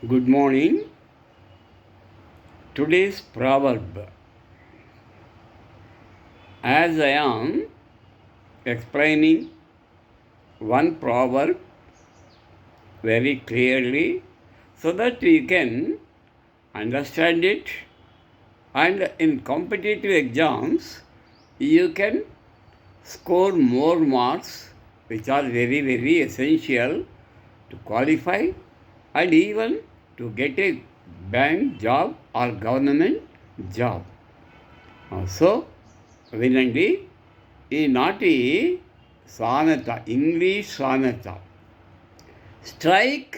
Good morning. Today's proverb. As I am explaining one proverb very clearly so that you can understand it, and in competitive exams you can score more marks, which are very, very essential to qualify and even to get a bank job or government job. So వినండి, ఈనాటి సామెత, English సామెత. Strike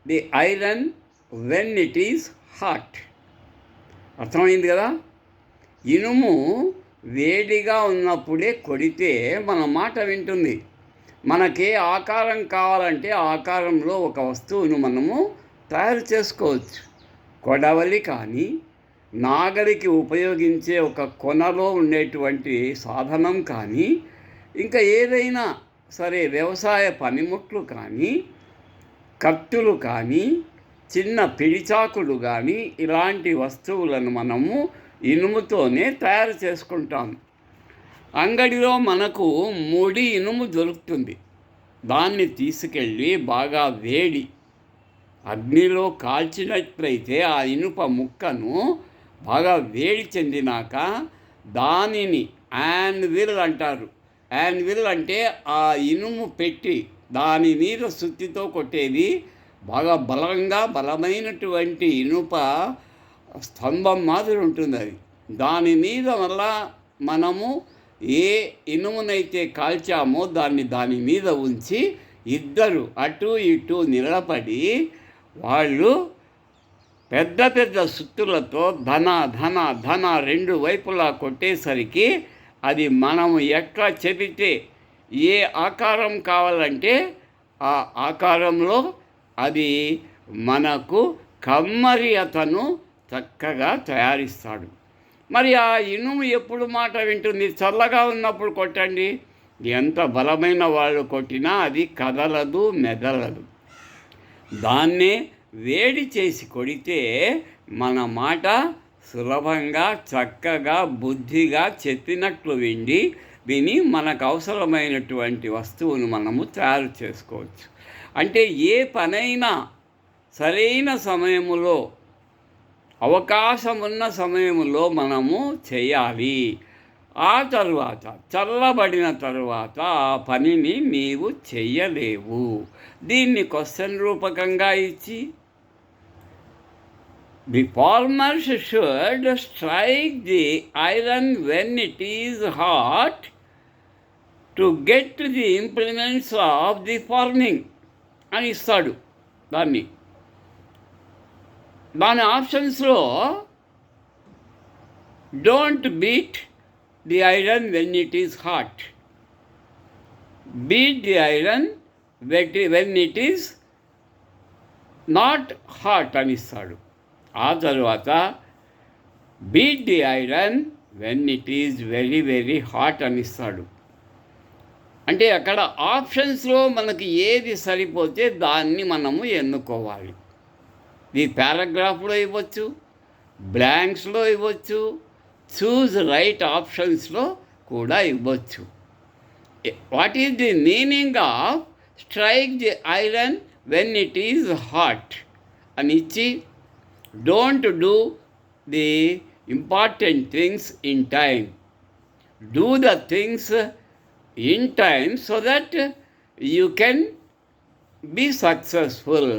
the iron when it is hot. అర్థమైంది కదా? ఇనుము వేడిగా ఉన్నప్పుడే కొడితే మన మాట వింటుంది. మనకి ఆకారం కావాలంటే ఆకారంలో ఒక వస్తువును మనము తయారు చేసుకోవచ్చు. కొడవలి కానీ, నాగలికి ఉపయోగించే ఒక కొనలో ఉండేటువంటి సాధనం కానీ, ఇంకా ఏదైనా సరే వ్యవసాయ పనిముట్లు కానీ, కత్తులు కానీ, చిన్న పిడిచాకులు కానీ, ఇలాంటి వస్తువులను మనము ఇనుముతోనే తయారు చేసుకుంటాం. అంగడిలో మనకు ముడి ఇనుము దొరుకుతుంది. దాన్ని తీసుకెళ్ళి బాగా వేడి అగ్నిలో కాల్చినట్లయితే ఆ ఇనుప ముక్కను బాగా వేడి చెందినాక దానిని యాన్విల్ అంటారు. యాన్విల్ అంటే ఆ ఇనుము పెట్టి దాని మీద సుత్తితో కొట్టేది. బాగా బలమైనటువంటి ఇనుప స్తంభం మాదిరి ఉంటుంది అది. దాని మీద మళ్ళా మనము ఏ ఇనుమునైతే కాల్చామో దాని మీద ఉంచి ఇద్దరు అటు ఇటు నిలబడి వాళ్ళు పెద్ద పెద్ద సుత్తులతో ధన రెండు వైపులా కొట్టేసరికి అది మనము ఎట్లా చెబితే ఏ ఆకారం కావాలంటే ఆ ఆకారంలో అది మనకు కమ్మరి అతను చక్కగా తయారిస్తాడు. మరి ఆ ఇనుము ఎప్పుడు మాట వింటుంది? చల్లగా ఉన్నప్పుడు కొట్టండి, ఎంత బలమైన వాళ్ళు కొట్టినా అది కదలదు, మెదలదు. దాన్నే వేడి చేసి కొడితే మన మాట సులభంగా, చక్కగా, బుద్ధిగా చెప్పినట్లు విని మనకు అవసరమైనటువంటి వస్తువును మనము తయారు చేసుకోవచ్చు. అంటే ఏ పనైనా సరైన సమయములో, అవకాశం ఉన్న సమయంలో మనము చేయాలి. ఆ తరువాత చల్లబడిన తరువాత ఆ పనిని నీవు చెయ్యలేవు. దీన్ని క్వశ్చన్ రూపకంగా ఇచ్చి, the farmers should strike the iron when it is hot to get the implements of the farming అని ఇస్తాడు. దాని ఆప్షన్స్లో don't beat the iron when it is hot, beat the iron when it is not hot అని ఇస్తాడు. ఆ తర్వాత beat the iron when it is very very hot అని ఇస్తాడు. అంటే అక్కడ ఆప్షన్స్లో మనకి ఏది సరిపోతే దాన్ని మనము ఎన్నుకోవాలి. ఈ పారాగ్రాఫ్లో ఇవ్వచ్చు, బ్లాంక్స్లో ఇవ్వచ్చు, చూజ్ రైట్ ఆప్షన్స్లో కూడా ఇవ్వచ్చు. What is the meaning of strike the iron when it is hot అని ఇచ్చి, don't do the important things in time, do the things in time so that you can be successful.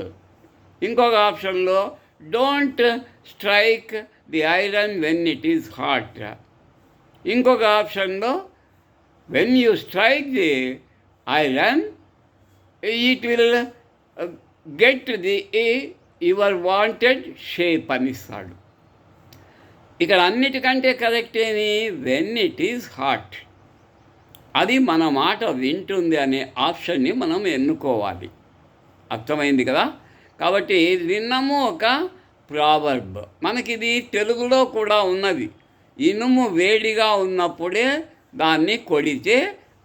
ఇంకొక ఆప్షన్లో don't strike the iron when it is hot. ఇంకొక ఆప్షన్లో when you strike the iron it will get the your wanted shape అని ఇస్తాడు. ఇక్కడ అన్నిటికంటే correct ఏమి? When it is hot. అది మన మాట వింటుంది అనే ఆప్షన్ని మనం ఎన్నుకోవాలి. అర్థమైంది కదా? కాబట్టి విన్నము ఒక ప్రావర్బ్. మనకిది తెలుగులో కూడా ఉన్నది. ఇనుము వేడిగా ఉన్నప్పుడే దాన్ని కొడితే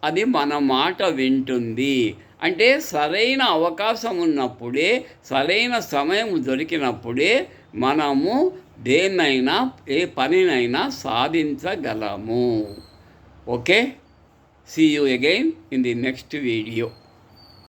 అది మన మాట వింటుంది అంటే సరైన అవకాశం ఉన్నప్పుడే, సరైన సమయం దొరికినప్పుడే మనము దేన్నైనా, ఏ పనినైనా సాధించగలము. Okay, see you again in the next video.